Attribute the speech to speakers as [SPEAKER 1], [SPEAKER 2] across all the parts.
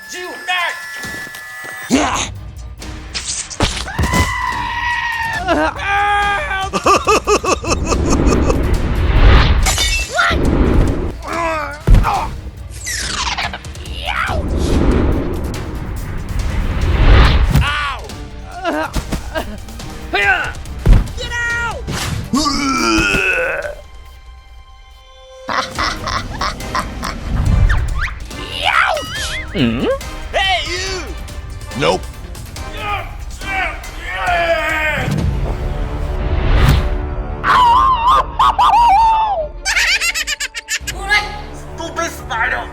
[SPEAKER 1] chịu đây. Get out! Hey, you!
[SPEAKER 2] Nope.
[SPEAKER 1] Stupid spider!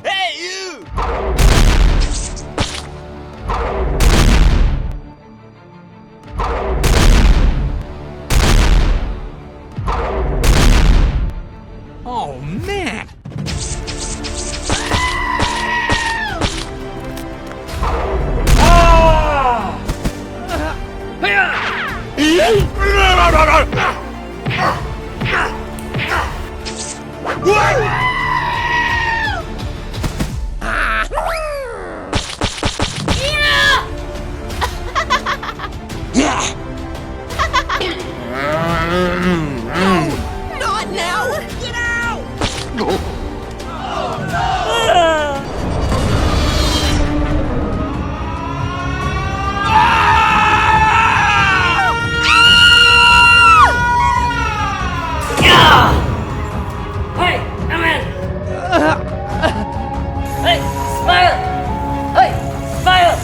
[SPEAKER 1] Hey, you!
[SPEAKER 3] Oh, man!
[SPEAKER 4] Not now! Get out!
[SPEAKER 5] Hey, come in! Hey, smile! Hey, smile!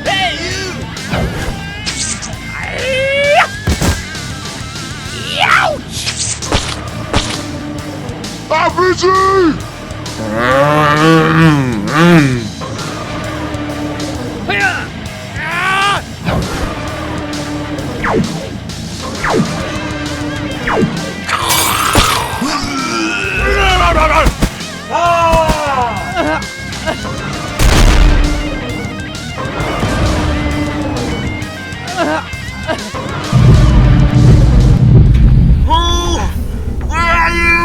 [SPEAKER 1] Hey, you!
[SPEAKER 2] RPG!
[SPEAKER 1] Where are you?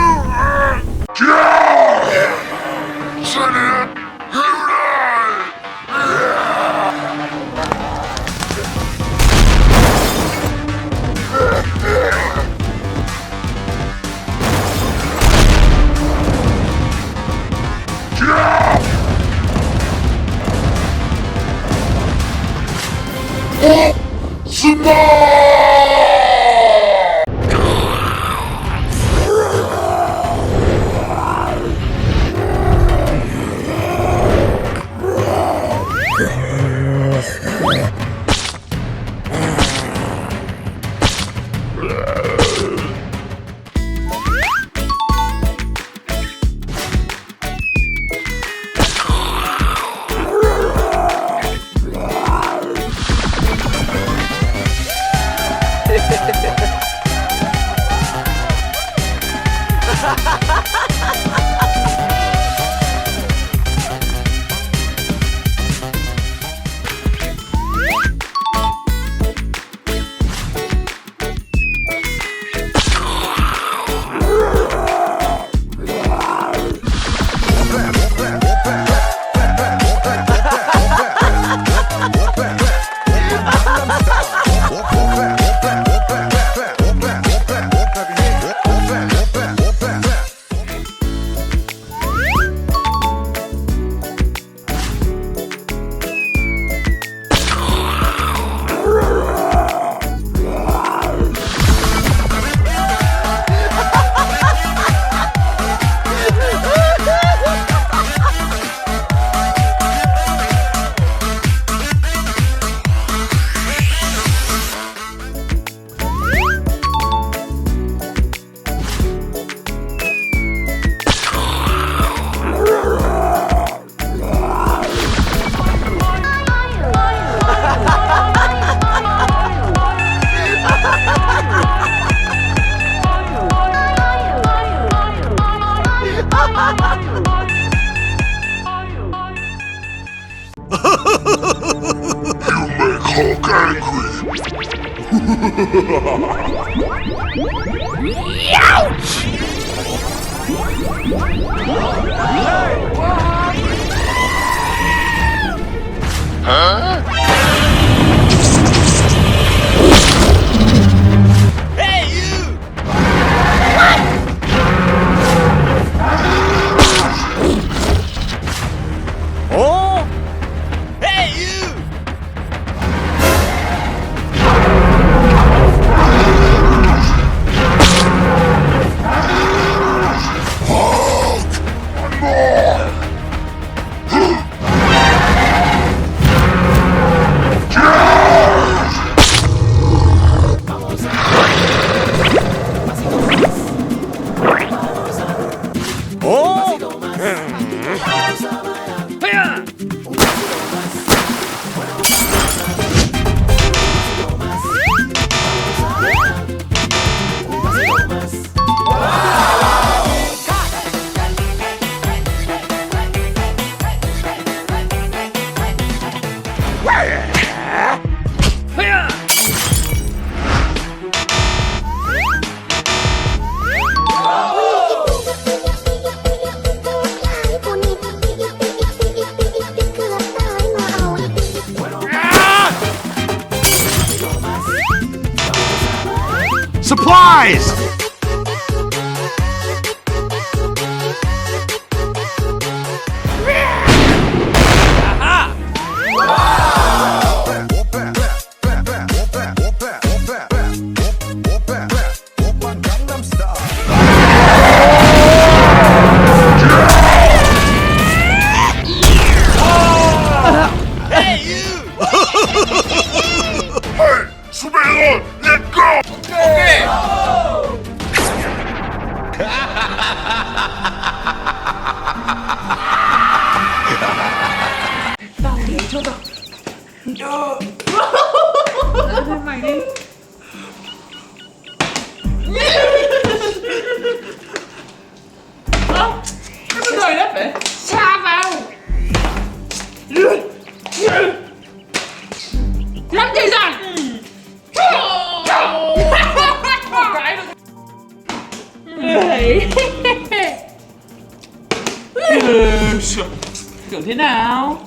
[SPEAKER 2] Huh?
[SPEAKER 1] Hey, you!
[SPEAKER 3] Oh!
[SPEAKER 1] Hey, you!
[SPEAKER 3] Oh! Hiya! Hiya!
[SPEAKER 2] Supplies!
[SPEAKER 1] Hey, you!
[SPEAKER 2] Hey, superhero, let go!
[SPEAKER 4] Rồi đó phải xa vào. Làm gì vậy? Một cái thôi. Tưởng thế nào?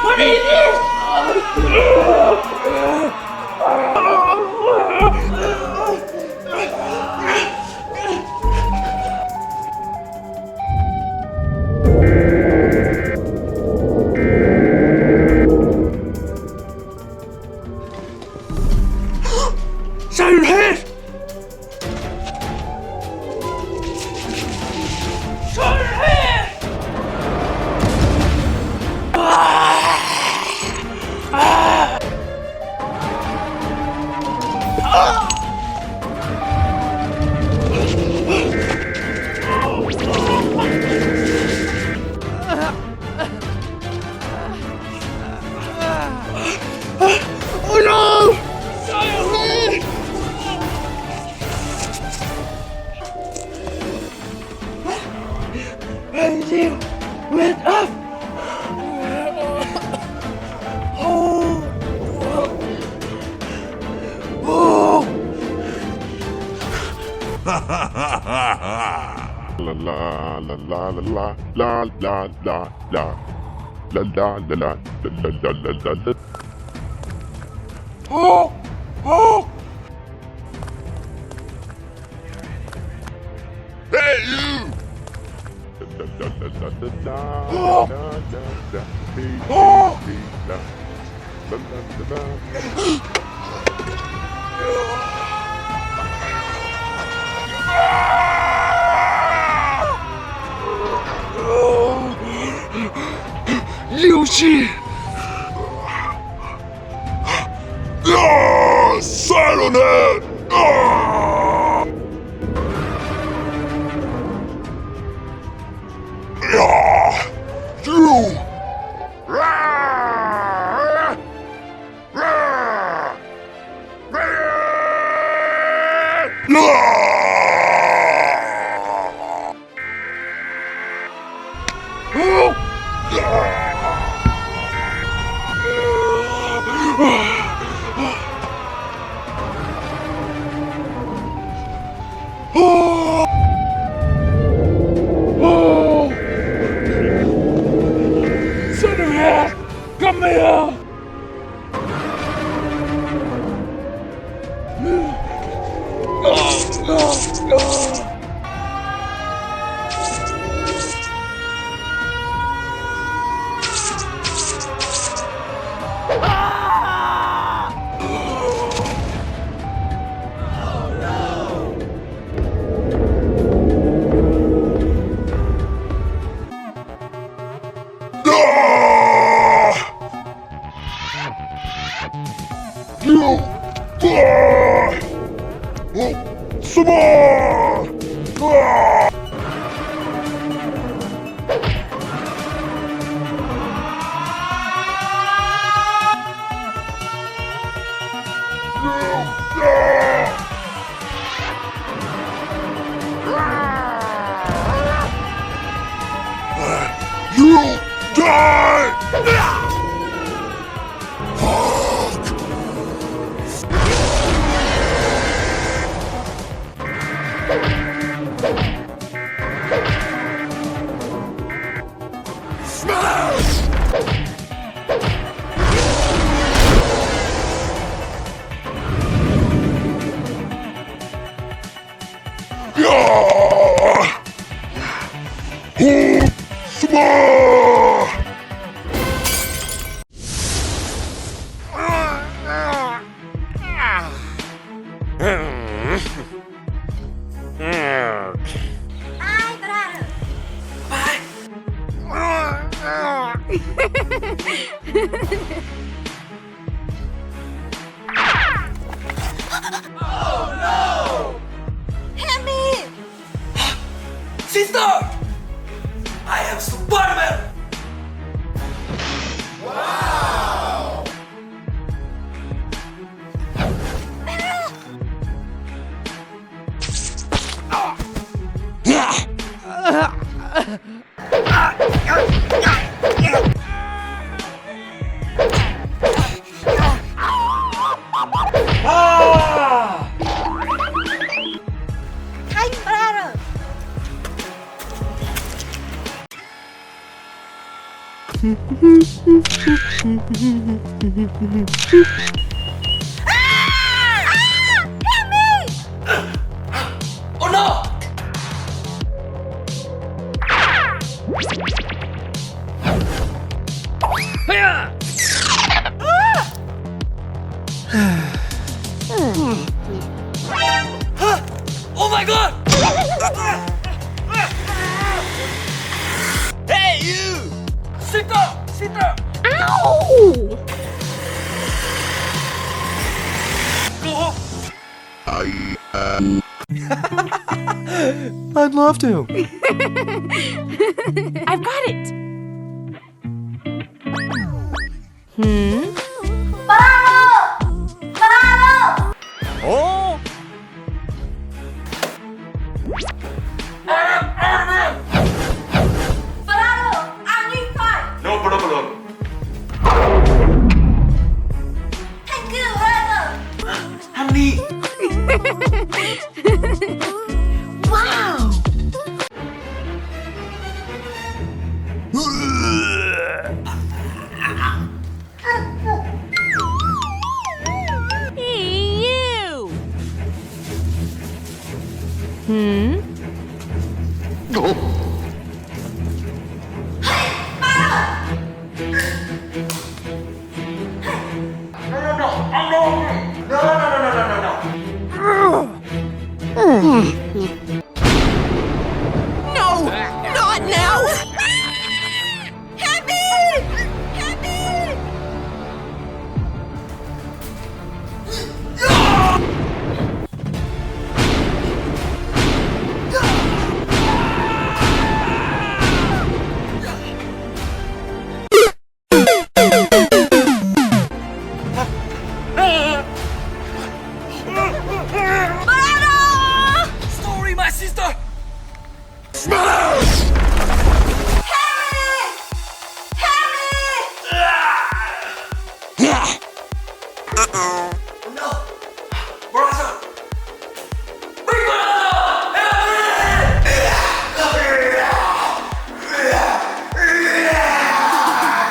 [SPEAKER 4] What is this?
[SPEAKER 3] Siren Head!
[SPEAKER 4] Siren Head!
[SPEAKER 3] Oh no! And you went up! Oh! Oh!
[SPEAKER 2] La la la la la la la la la la la la la la la la la.
[SPEAKER 3] Oh! Oh!
[SPEAKER 2] Hey, you! La la la la la la la la la. Hey,
[SPEAKER 3] Oh!
[SPEAKER 2] hey, la la la la.
[SPEAKER 3] Lucy!
[SPEAKER 2] Silent Head! You! You die! Oh, some more! Ah! You die! Smash!
[SPEAKER 4] Sister! I am Spider-Man! Oh no! Oh my god!
[SPEAKER 1] Hey, you!
[SPEAKER 4] Sit down! Sit down!
[SPEAKER 3] I'd love to.
[SPEAKER 5] I've got it.
[SPEAKER 1] Oh!
[SPEAKER 4] No problem. Honey!
[SPEAKER 5] Wow. You. No, not now. Happy! Happy!
[SPEAKER 4] Sorry, my sister!
[SPEAKER 2] Smash!
[SPEAKER 4] No! Brother! Big brother!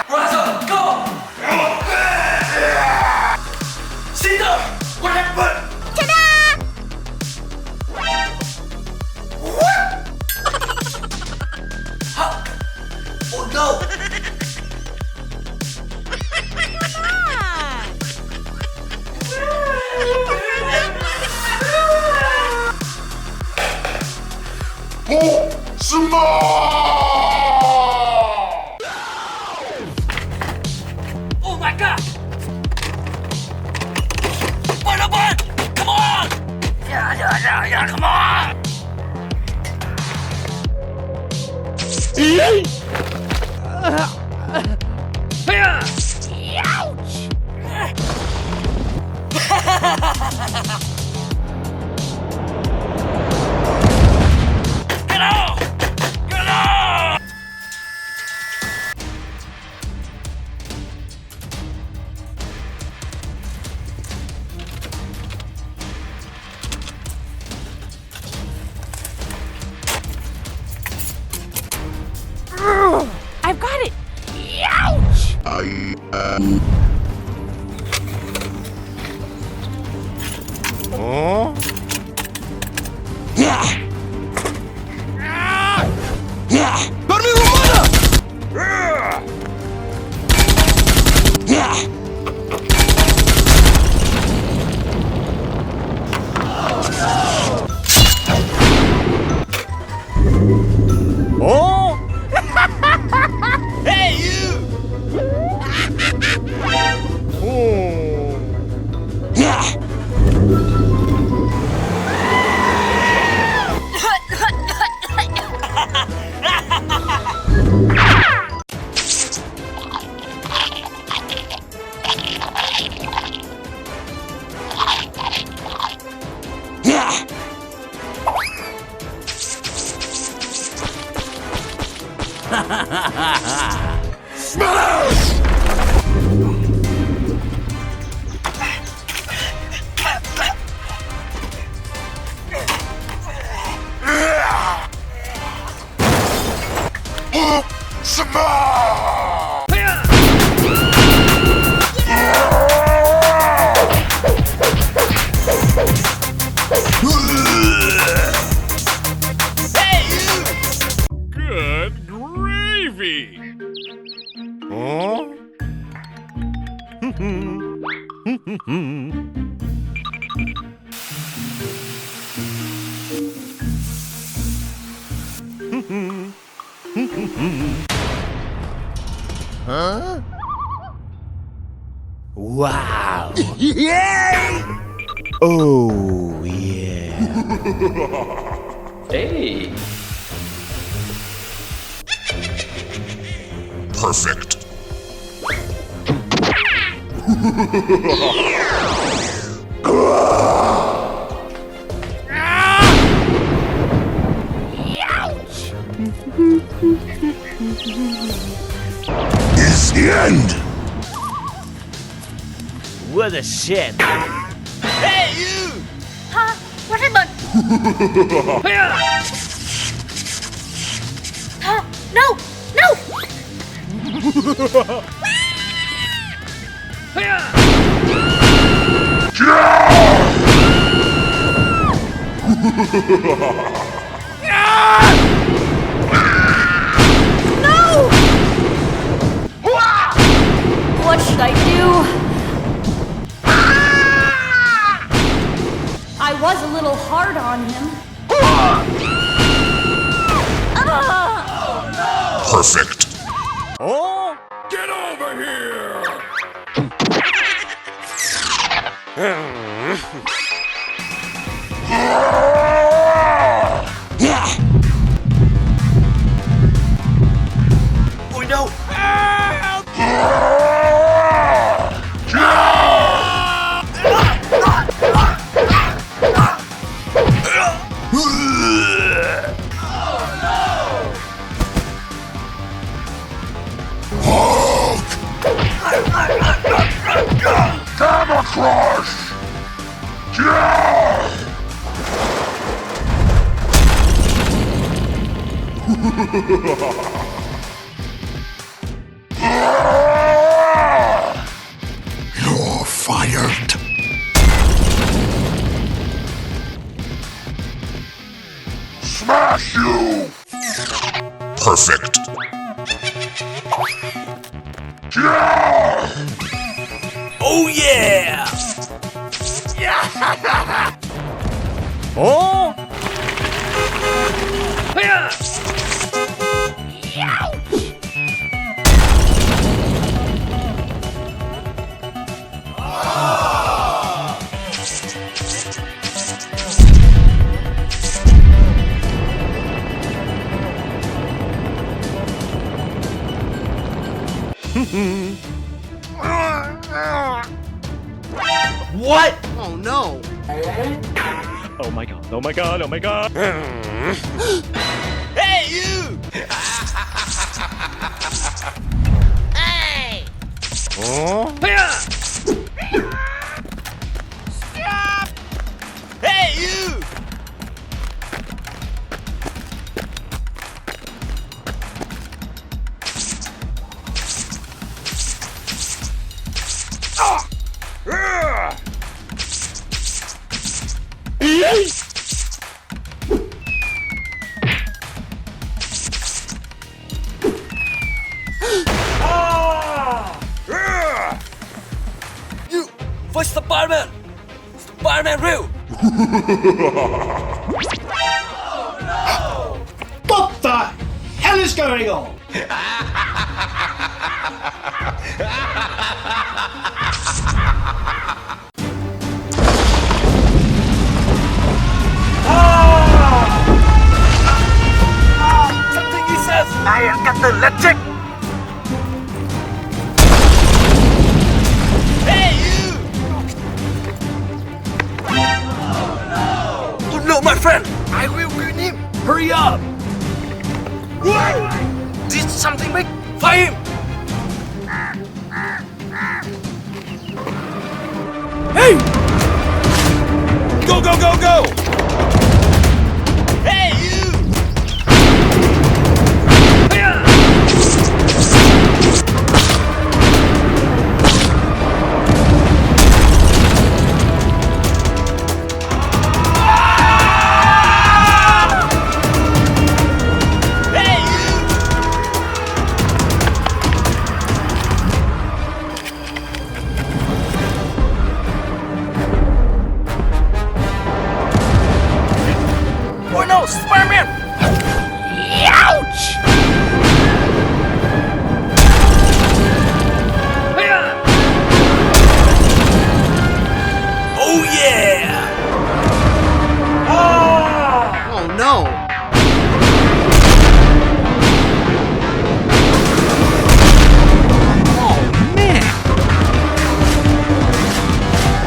[SPEAKER 4] Brother, go! Sister! What happened? Oh no!
[SPEAKER 2] Oh, smash!
[SPEAKER 4] Oh my god!
[SPEAKER 1] Come on! Get out! Get out!
[SPEAKER 5] I've got it. Ouch!
[SPEAKER 1] Hey, you! Hey, you!
[SPEAKER 2] Good gravy!
[SPEAKER 1] Wow! Oh, yeah.
[SPEAKER 4] Hey.
[SPEAKER 2] Perfect. Is the end.
[SPEAKER 1] What a shit. Hey, you!
[SPEAKER 5] Huh? What happened? Huh? No! No! No! What should I do? I was a little hard on him.
[SPEAKER 2] Perfect.
[SPEAKER 1] Oh?
[SPEAKER 2] Get over here!
[SPEAKER 4] Oh no!
[SPEAKER 2] Camera crush! Yeah! You're fired. Smash you! Perfect. Yeah!
[SPEAKER 1] Oh, yeah! Oh?
[SPEAKER 4] Fight!
[SPEAKER 1] Oh no!
[SPEAKER 6] Oh my god, oh my god, oh my god!
[SPEAKER 1] Hey, you! Hey!
[SPEAKER 2] Huh?
[SPEAKER 1] Stop! Hey, you!
[SPEAKER 4] You! Fight Spider-Man! Spider-Man real!
[SPEAKER 7] What the hell is going on?
[SPEAKER 4] Something he says! I am Captain Electric!
[SPEAKER 1] Hey, you!
[SPEAKER 4] Oh no, my friend! I will win him! Hurry up! What? Did something big? Fight him! Hey! Go, go, go, go!
[SPEAKER 1] Hey, you! Hey, you!
[SPEAKER 4] Oh no, Spider-Man!
[SPEAKER 1] Ouch! Oh yeah! Oh no! Oh man!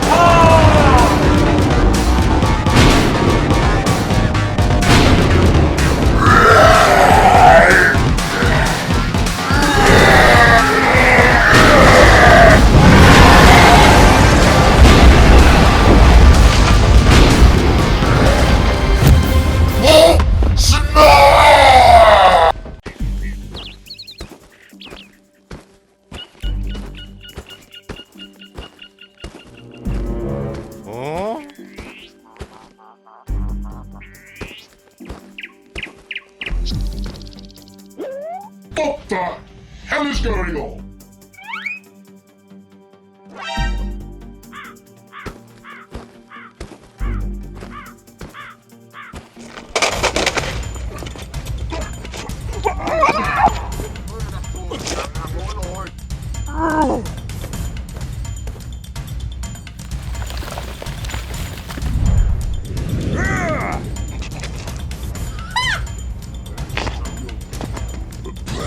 [SPEAKER 2] Huh? What the hell is going on?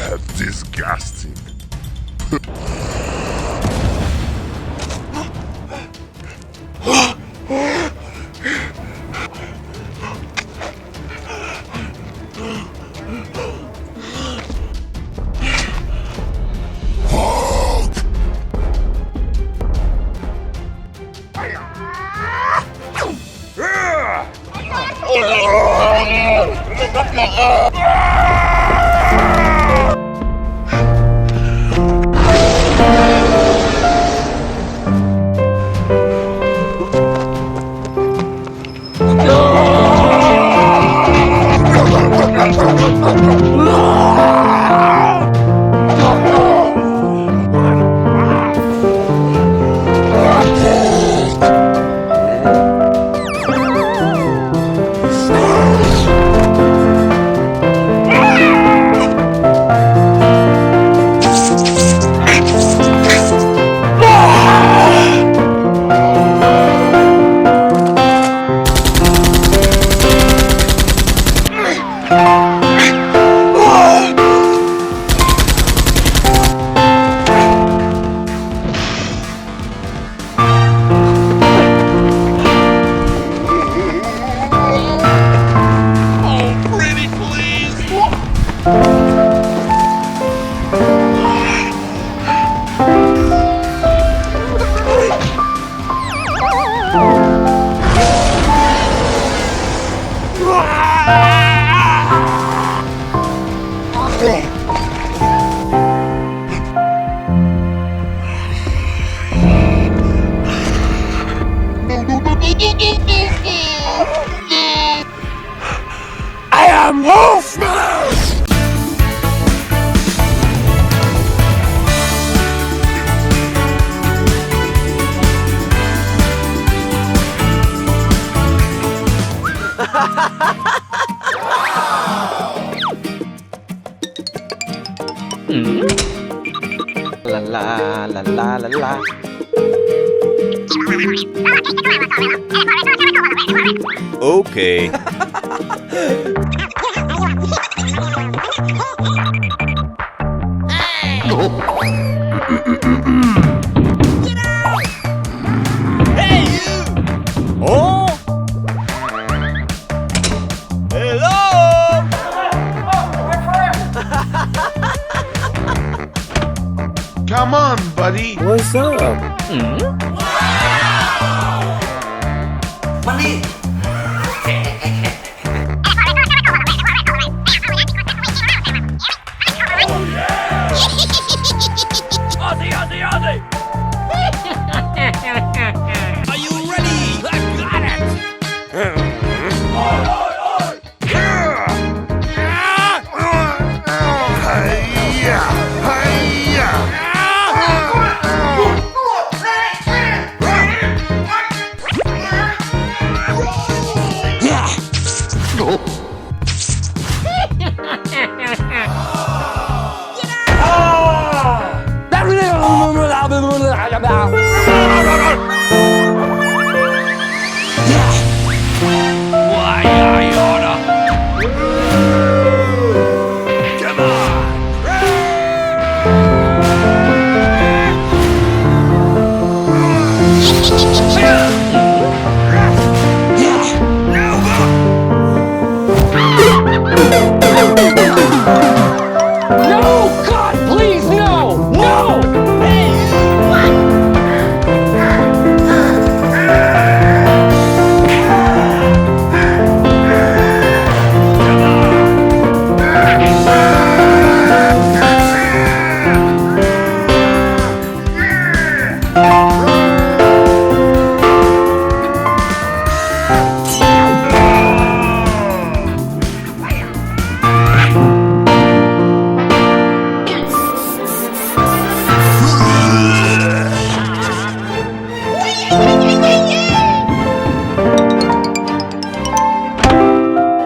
[SPEAKER 2] That's disgusting.
[SPEAKER 1] I am Wolfman!
[SPEAKER 3] La la la la la la.
[SPEAKER 8] Okay.
[SPEAKER 1] Hey, you!
[SPEAKER 8] Oh! Hello!
[SPEAKER 2] Come on, buddy.
[SPEAKER 3] What's up?
[SPEAKER 4] Funny.
[SPEAKER 1] Ozzy, Ozzy, Ozzy! Are you ready? I got it! Why, I oughta. Come on!
[SPEAKER 9] No! God, please, no! No!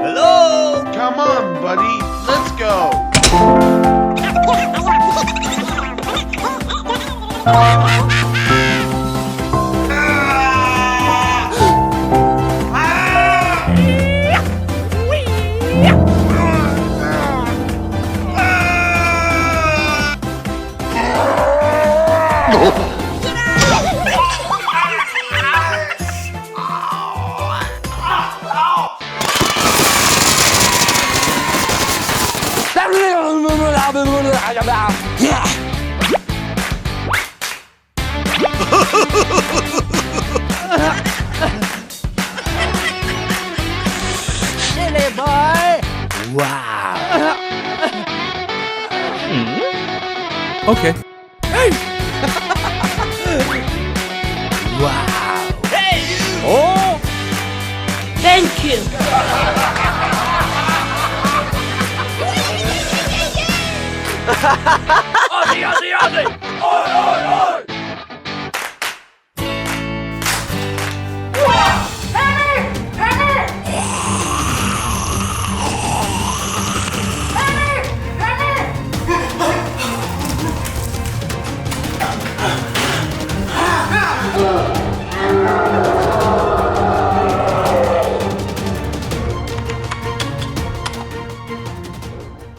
[SPEAKER 8] Hello!
[SPEAKER 2] Come on, buddy. Let's go.
[SPEAKER 1] Silly boy! Wow!
[SPEAKER 3] Okay.
[SPEAKER 1] Wow! Hey, you!
[SPEAKER 8] Oh!
[SPEAKER 5] Thank you.
[SPEAKER 1] Ozzy, Ozzy, Ozzy! Oi, oi, oi!